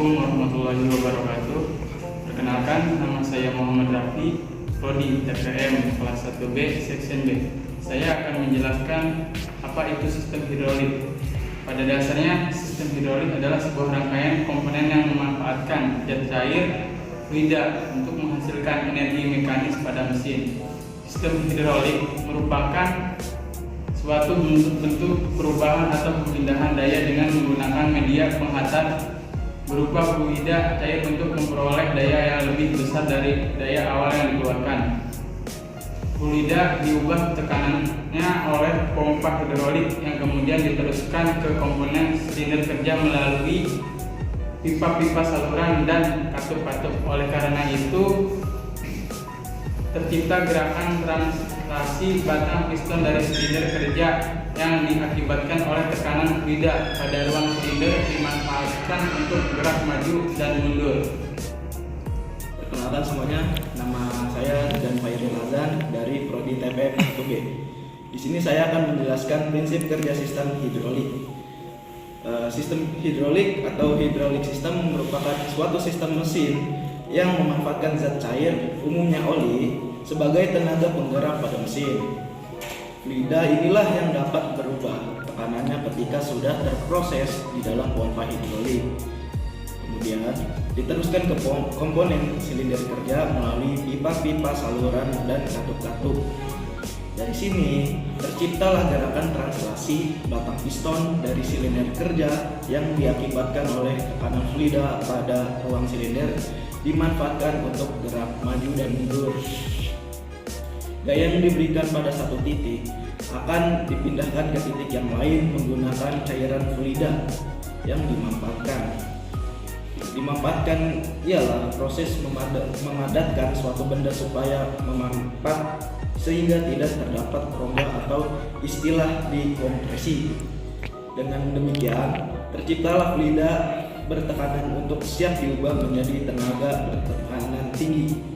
Assalamualaikum warahmatullahi wabarakatuh. Perkenalkan, nama saya Muhammad Rafi, Prodi TPM kelas 1B, Section B. Saya akan menjelaskan apa itu sistem hidrolik. Pada dasarnya, sistem hidrolik adalah sebuah rangkaian komponen yang memanfaatkan zat cair fluida untuk menghasilkan energi mekanis pada mesin. Sistem hidrolik merupakan suatu bentuk perubahan atau pemindahan daya dengan menggunakan media penghantar berupa fluida cair untuk memperoleh daya yang lebih besar dari daya awal yang dikeluarkan. Fluida diubah tekanannya oleh pompa hidrolik yang kemudian diteruskan ke komponen silinder kerja melalui pipa-pipa saluran dan katup-katup. Oleh karena itu, tercipta gerakan translasi batang piston dari silinder kerja yang diakibatkan oleh tekanan fluida pada ruang silinder dimanfaatkan untuk gerak maju dan mundur. Perkenalkan semuanya, nama saya Dan Fairil Azan dari Prodi TPM 1B. Di sini saya akan menjelaskan prinsip kerja sistem hidrolik. Sistem hidrolik atau hydraulic system merupakan suatu sistem mesin yang memanfaatkan zat cair, umumnya oli, sebagai tenaga penggerak pada mesin. Fluida inilah yang dapat berubah tekanannya ketika sudah terproses di dalam pompa hidrolik. Kemudian diteruskan ke komponen silinder kerja melalui pipa-pipa saluran dan katup-katup. Dari sini terciptalah gerakan translasi batang piston dari silinder kerja yang diakibatkan oleh tekanan fluida pada ruang silinder dimanfaatkan untuk gerak maju dan mundur. Gaya yang diberikan pada satu titik akan dipindahkan ke titik yang lain menggunakan cairan fluida yang dimanfaatkan ialah proses memadatkan suatu benda supaya memampat sehingga tidak terdapat rongga atau istilah dikompresi. Dengan demikian, terciptalah fluida bertekanan untuk siap diubah menjadi tenaga bertekanan tinggi.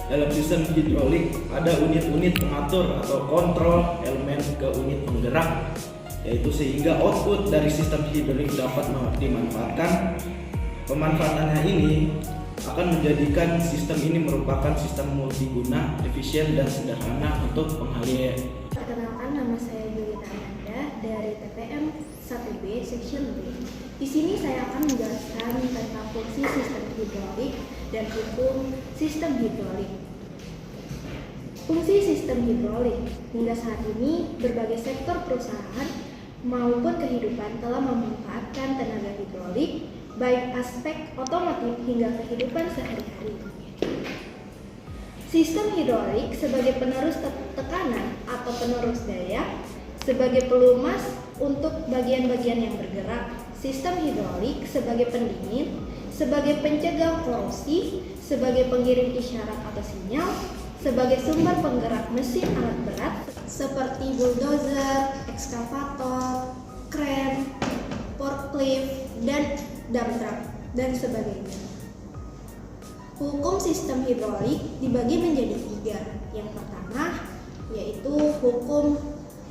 Dalam sistem hidrolik ada unit-unit pengatur atau kontrol elemen ke unit penggerak, yaitu sehingga output dari sistem hidrolik dapat dimanfaatkan. Pemanfaatannya ini akan menjadikan sistem ini merupakan sistem multiguna, efisien dan sederhana untuk pengalihan. Perkenalkan, nama saya Yulita Amanda dari TPM 1B Section B. Di sini saya akan menjelaskan tentang fungsi sistem hidrolik dan hukum sistem hidrolik. Fungsi sistem hidrolik hingga saat ini berbagai sektor perusahaan maupun kehidupan telah memanfaatkan tenaga hidrolik, baik aspek otomotif hingga kehidupan sehari-hari. Sistem hidrolik sebagai penerus tekanan atau penerus daya, sebagai pelumas untuk bagian-bagian yang bergerak. Sistem hidrolik sebagai pendingin, sebagai pencegah korosi, sebagai pengirim isyarat atau sinyal, sebagai sumber penggerak mesin alat berat seperti bulldozer, ekskavator, kren, forklift, dan dump truck, dan sebagainya. Hukum sistem hidrolik dibagi menjadi 3. Yang pertama yaitu hukum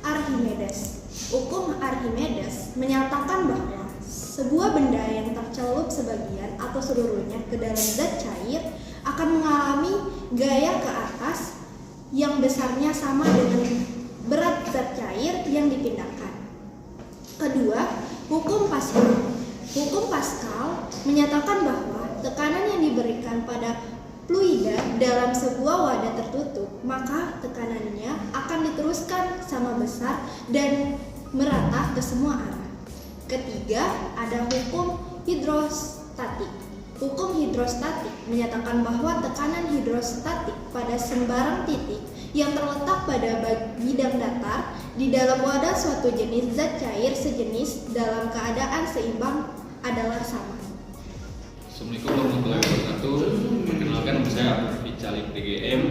Archimedes. Hukum Archimedes menyatakan bahwa sebuah benda yang tercelup sebagian atau seluruhnya ke dalam zat cair akan mengalami gaya ke atas yang besarnya sama dengan berat zat cair yang dipindahkan. Kedua, hukum Pascal. Hukum Pascal menyatakan bahwa tekanan yang diberikan pada fluida dalam sebuah wadah tertutup, maka tekanannya akan diteruskan sama besar dan merata ke semua arah. Ketiga, ada hukum hidrostatik. Hukum hidrostatik menyatakan bahwa tekanan hidrostatik pada sembarang titik yang terletak pada bidang datar di dalam wadah suatu jenis zat cair sejenis dalam keadaan seimbang adalah sama. Assalamualaikum warahmatullahi wabarakatuh. Perkenalkan, nama saya Abdul Calik DGM,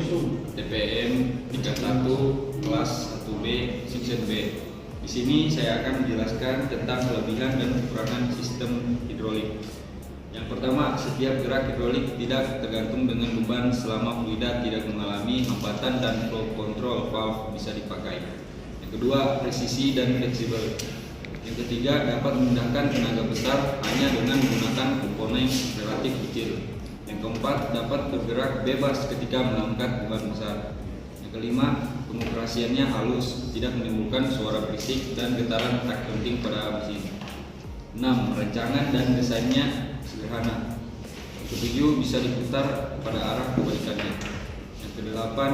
TPM 31 kelas 1B Section B. Di sini saya akan menjelaskan tentang kelebihan dan kekurangan sistem hidrolik. Yang pertama, setiap gerak hidrolik tidak tergantung dengan beban selama fluida tidak mengalami hambatan dan flow control valve bisa dipakai. Yang kedua, presisi dan fleksibel. Yang ketiga, dapat memindahkan tenaga besar hanya dengan menggunakan komponen relatif kecil. Yang keempat, dapat bergerak bebas ketika mengangkat beban besar. Yang kelima, pengoperasiannya halus, tidak menimbulkan suara berisik dan getaran tak penting pada mesin. 6. Rancangan dan desainnya sederhana. Yang ketujuh, bisa diputar pada arah kebalikannya. Yang kedelapan,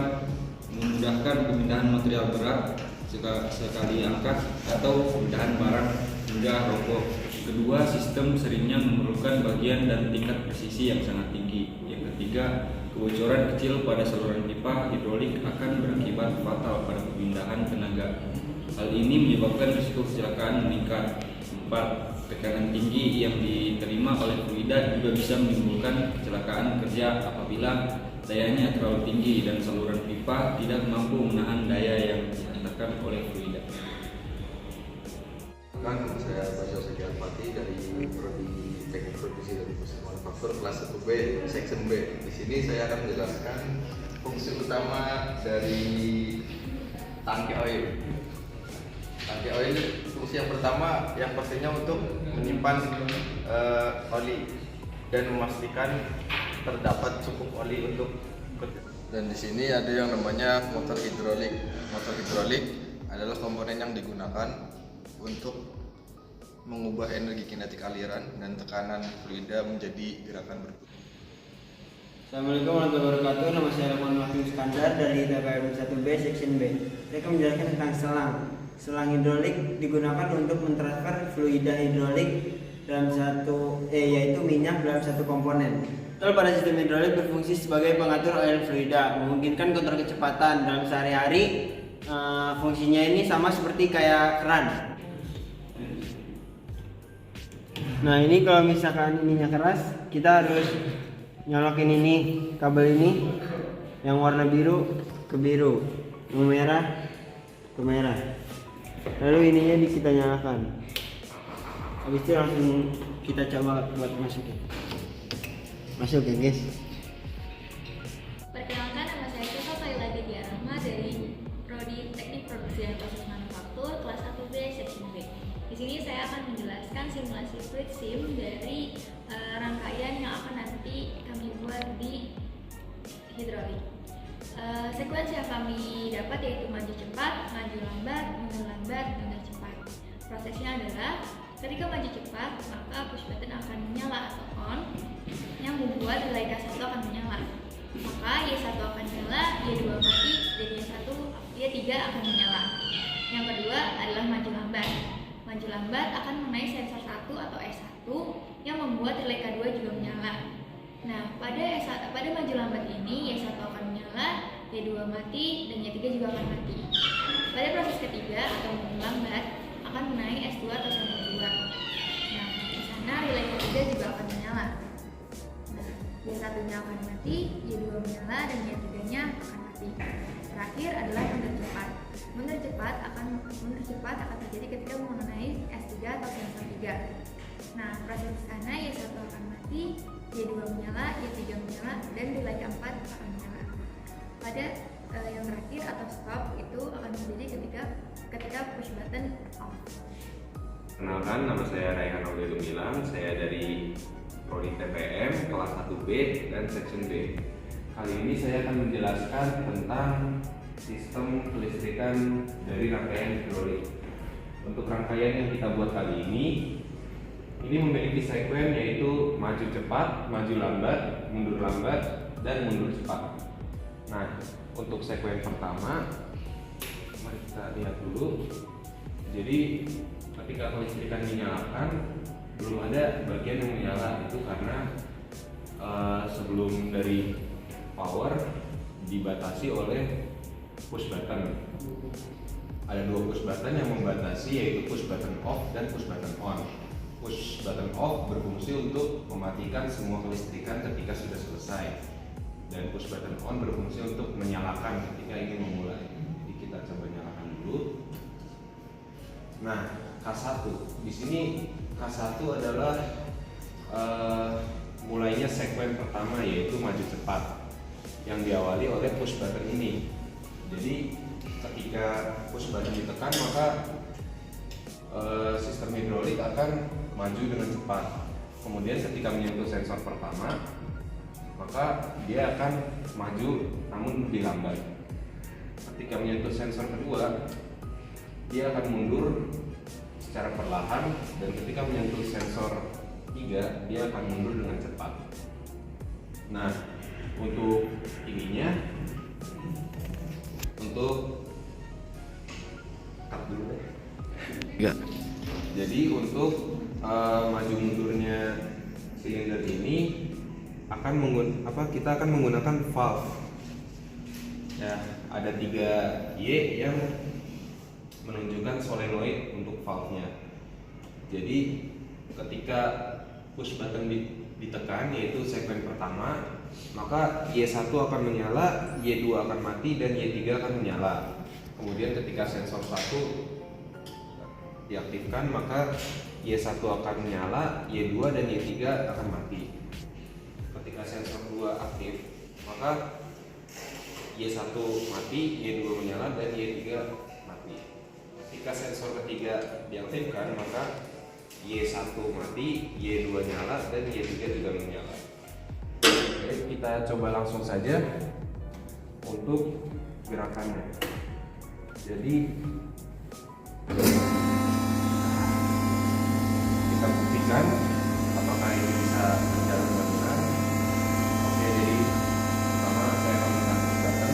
memudahkan pemindahan material berat sekali angkat atau pemindahan barang mudah roboh. Kedua, sistem seringnya memerlukan bagian dan tingkat presisi yang sangat tinggi. Yang ketiga, kebocoran kecil pada saluran pipa hidrolik akan berakibat fatal pada pemindahan tenaga. Hal ini menyebabkan risiko kecelakaan meningkat. 4. Tekanan tinggi yang diterima oleh fluida juga bisa menimbulkan kecelakaan kerja apabila dayanya terlalu tinggi dan saluran pipa tidak mampu menahan daya yang ditekan oleh fluida. Nama saya Basyo Sekian Pati dari Prodi Teknik Produksi dan Proses Manufaktur kelas 1B Section B. Di sini saya akan menjelaskan fungsi utama dari tangki oil. Tangki oil fungsi yang pertama yang pastinya untuk menyimpan oli dan memastikan terdapat cukup oli untuk kerja. Dan di sini ada yang namanya motor hidrolik. Motor hidrolik adalah komponen yang digunakan untuk mengubah energi kinetik aliran dan tekanan fluida menjadi gerakan berputar. Assalamualaikum warahmatullahi wabarakatuh. Nama saya Rahman Mahfud Iskandar dari TPM 1B Section B. Saya akan menjelaskan tentang selang. Selang hidrolik digunakan untuk mentransfer fluida hidrolik dalam yaitu minyak dalam satu komponen. Pada sistem hidrolik berfungsi sebagai pengatur oil fluida, memungkinkan kontrol kecepatan dalam sehari-hari. Fungsinya ini sama seperti kayak keran. Nah, ini kalau misalkan ininya keras, kita harus nyolokin ini, kabel ini yang warna biru ke biru, yang merah ke merah. Lalu ininya kita nyalakan. Habis itu langsung kita coba buat masukin. Masuk ya guys. Perkenalkan, nama saya Sasa Sayula Didia Rahma dari Prodi Teknik Produksi dan Proses Manufaktur kelas 1B Section B. Di sini saya akan menjelaskan simulasi fluid sim dari rangkaian yang akan nanti kami buat di hidrolik. Sekuensi yang kami dapat yaitu maju cepat, maju lambat, mundur lambat, mundur cepat. Prosesnya adalah ketika maju cepat, maka push button akan menyala atau on, yang membuat relay K1 akan menyala. Maka Y1 akan menyala, Y2 mati, dan Y3 akan menyala. Yang kedua adalah maju lambat. Maju lambat akan mengenai sensor 1 atau S1 yang membuat relay K2 juga menyala. Nah, pada maju lambat ini Y1 akan menyala, Y2 mati, dan Y3 juga akan mati. Pada proses ketiga atau mundur lambat akan menaik S2 atau sensor 2. Nah, di sana relay K3 juga akan menyala. Nah, Y1-nya akan mati, Y2 menyala, dan Y3-nya akan mati. Terakhir adalah mundur cepat. Mundur cepat akan terjadi ketika mengenai S3 atau sensor 3. Nah, proses di sana Y1 akan mati, Y2 menyala, Y3 menyala, dan relay K4 akan menyala. Pada yang terakhir atau stop itu akan terjadi ketika push button off. Kenalkan, nama saya Raihan Aulia Gemilang, saya dari Prodi TPM kelas 1B dan Section B. Kali ini saya akan menjelaskan tentang sistem kelistrikan dari rangkaian hidrolik. Untuk rangkaian yang kita buat kali ini memiliki sekuen yaitu maju cepat, maju lambat, dan mundur cepat. Nah, untuk sekuen pertama, mari kita lihat dulu. Jadi, ketika kelistrikan dinyalakan, belum ada bagian yang menyala, itu karena sebelum dari power dibatasi oleh push button. Ada dua push button yang membatasi, yaitu push button off dan push button on. Push button off berfungsi untuk mematikan semua kelistrikan ketika sudah selesai, dan push button on berfungsi untuk menyalakan ketika ingin memulai. Jadi kita coba nyalakan dulu. Nah, K1 di sini, K1 adalah mulainya sekuen pertama, yaitu maju cepat yang diawali oleh push button ini. Jadi ketika push button ditekan, maka sistem akan maju dengan cepat. Kemudian ketika menyentuh sensor pertama, maka dia akan maju namun lebih lambat. Ketika menyentuh sensor kedua, dia akan mundur secara perlahan, dan ketika menyentuh sensor 3, dia akan mundur dengan cepat. Nah, untuk ininya, untuk cut dulu ya. Jadi untuk maju mundurnya silinder ini kita akan menggunakan valve. Ya, ada 3 Y yang menunjukkan solenoid untuk valve-nya. Jadi ketika push button ditekan, yaitu segmen pertama, maka Y1 akan menyala, Y2 akan mati, dan Y3 akan menyala. Kemudian ketika sensor 1 diaktifkan, maka Y1 akan menyala, Y2 dan Y3 akan mati. Ketika sensor 2 aktif, maka Y1 mati, Y2 menyala, dan Y3 mati. Ketika sensor ketiga diaktifkan, maka Y1 mati, Y2 nyala, dan Y3 juga menyala. Oke, kita coba langsung saja untuk gerakannya. Jadi kita buktikan apakah ini bisa berjalan dengan benar. Oke, jadi pertama saya akan menekan push button.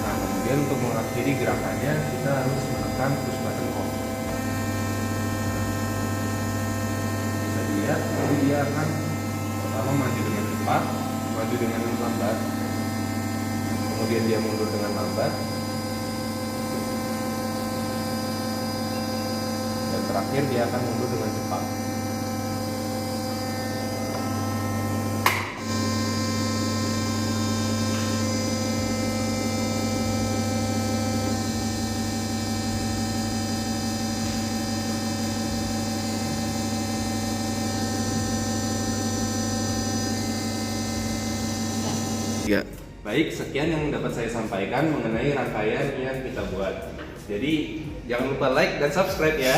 Nah, kemudian untuk mengakhiri gerakannya kita harus menekan push button off. Bisa dilihat, jadi dia akan pertama maju dengan cepat, maju dengan lambat, kemudian dia mundur dengan lambat, dan terakhir dia akan mundur dengan cepat. Ya. Baik, sekian yang dapat saya sampaikan mengenai rangkaian yang kita buat. Jadi jangan lupa like dan subscribe ya.